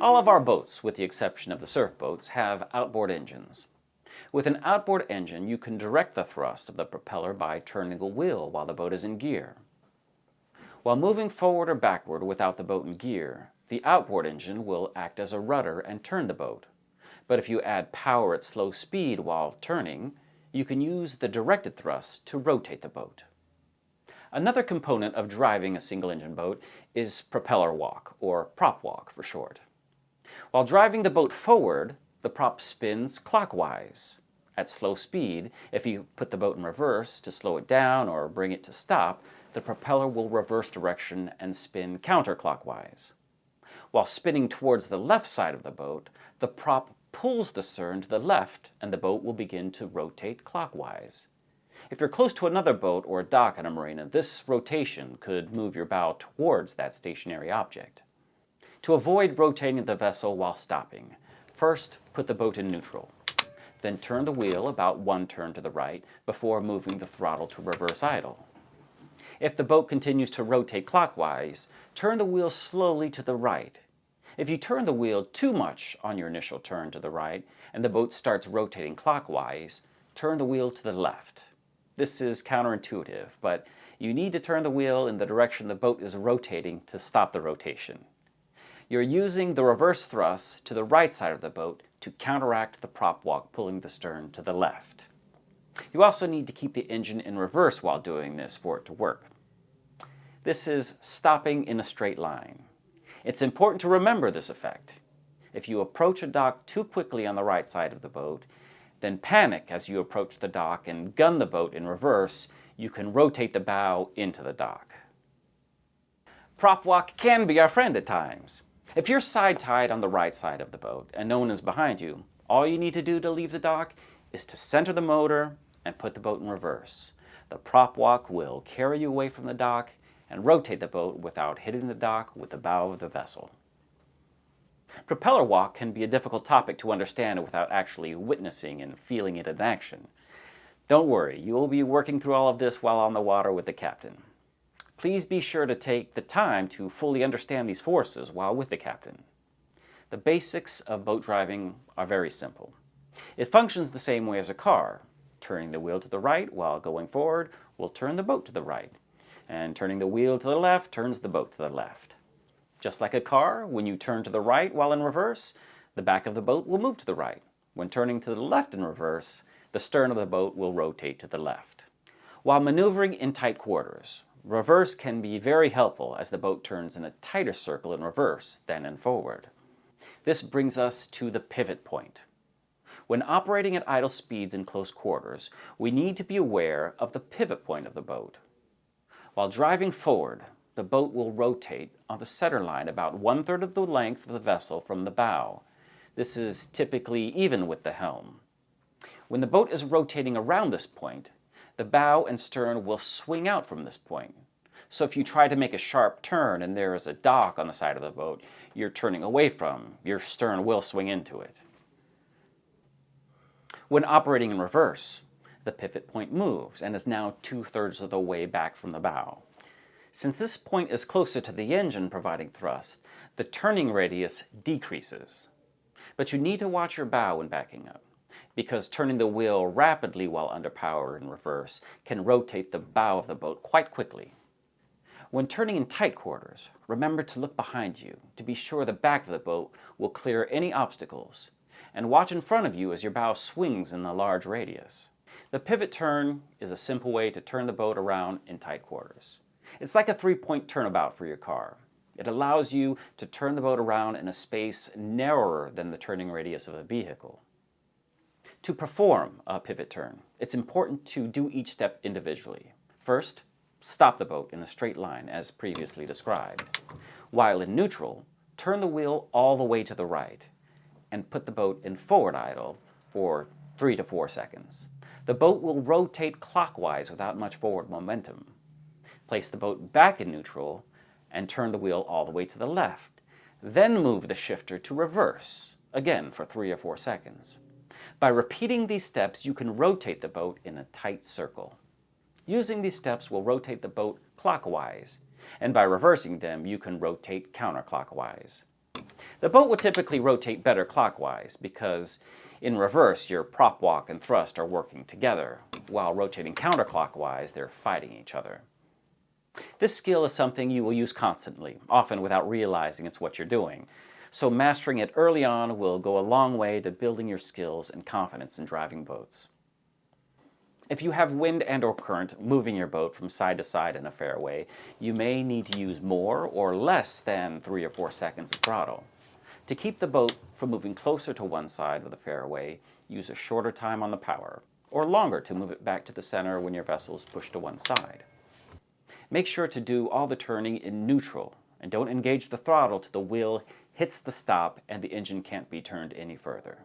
All of our boats, with the exception of the surf boats, have outboard engines. With an outboard engine, you can direct the thrust of the propeller by turning a wheel while the boat is in gear. While moving forward or backward without the boat in gear, the outboard engine will act as a rudder and turn the boat. But if you add power at slow speed while turning, you can use the directed thrust to rotate the boat. Another component of driving a single-engine boat is propeller walk, or prop walk for short. While driving the boat forward, the prop spins clockwise. At slow speed, if you put the boat in reverse to slow it down or bring it to stop, the propeller will reverse direction and spin counterclockwise. While spinning towards the left side of the boat, the prop pulls the stern to the left and the boat will begin to rotate clockwise. If you're close to another boat or a dock in a marina, this rotation could move your bow towards that stationary object. To avoid rotating the vessel while stopping, first put the boat in neutral. Then turn the wheel about one turn to the right before moving the throttle to reverse idle. If the boat continues to rotate clockwise, turn the wheel slowly to the right. If you turn the wheel too much on your initial turn to the right and the boat starts rotating clockwise, turn the wheel to the left. This is counterintuitive, but you need to turn the wheel in the direction the boat is rotating to stop the rotation. You're using the reverse thrust to the right side of the boat to counteract the prop walk, pulling the stern to the left. You also need to keep the engine in reverse while doing this for it to work. This is stopping in a straight line. It's important to remember this effect. If you approach a dock too quickly on the right side of the boat, then panic as you approach the dock and gun the boat in reverse, you can rotate the bow into the dock. Prop walk can be our friend at times. If you're side-tied on the right side of the boat and no one is behind you, all you need to do to leave the dock is to center the motor and put the boat in reverse. The prop walk will carry you away from the dock and rotate the boat without hitting the dock with the bow of the vessel. Propeller walk can be a difficult topic to understand without actually witnessing and feeling it in action. Don't worry, you will be working through all of this while on the water with the captain. Please be sure to take the time to fully understand these forces while with the captain. The basics of boat driving are very simple. It functions the same way as a car. Turning the wheel to the right while going forward will turn the boat to the right, and turning the wheel to the left turns the boat to the left. Just like a car, when you turn to the right while in reverse, the back of the boat will move to the right. When turning to the left in reverse, the stern of the boat will rotate to the left. While maneuvering in tight quarters, reverse can be very helpful as the boat turns in a tighter circle in reverse than in forward. This brings us to the pivot point. When operating at idle speeds in close quarters, we need to be aware of the pivot point of the boat. While driving forward, the boat will rotate on the center line about 1/3 of the length of the vessel from the bow. This is typically even with the helm. When the boat is rotating around this point, the bow and stern will swing out from this point. So if you try to make a sharp turn and there is a dock on the side of the boat you're turning away from, your stern will swing into it. When operating in reverse, the pivot point moves and is now 2/3 of the way back from the bow. Since this point is closer to the engine providing thrust, the turning radius decreases. But you need to watch your bow when backing up, because turning the wheel rapidly while under power in reverse can rotate the bow of the boat quite quickly. When turning in tight quarters, remember to look behind you to be sure the back of the boat will clear any obstacles, and watch in front of you as your bow swings in a large radius. The pivot turn is a simple way to turn the boat around in tight quarters. It's like a 3-point turnabout for your car. It allows you to turn the boat around in a space narrower than the turning radius of a vehicle. To perform a pivot turn, it's important to do each step individually. First, stop the boat in a straight line as previously described. While in neutral, turn the wheel all the way to the right and put the boat in forward idle for 3 to 4 seconds. The boat will rotate clockwise without much forward momentum. Place the boat back in neutral and turn the wheel all the way to the left. Then move the shifter to reverse, again for 3 or 4 seconds. By repeating these steps, you can rotate the boat in a tight circle. Using these steps will rotate the boat clockwise, and by reversing them, you can rotate counterclockwise. The boat will typically rotate better clockwise because in reverse, your prop walk and thrust are working together, while rotating counterclockwise, they're fighting each other. This skill is something you will use constantly, often without realizing it's what you're doing, so mastering it early on will go a long way to building your skills and confidence in driving boats. If you have wind and/or current moving your boat from side to side in a fairway, you may need to use more or less than 3 or 4 seconds of throttle. To keep the boat from moving closer to one side of the fairway, use a shorter time on the power, or longer to move it back to the center when your vessel is pushed to one side. Make sure to do all the turning in neutral, and don't engage the throttle till the wheel hits the stop and the engine can't be turned any further.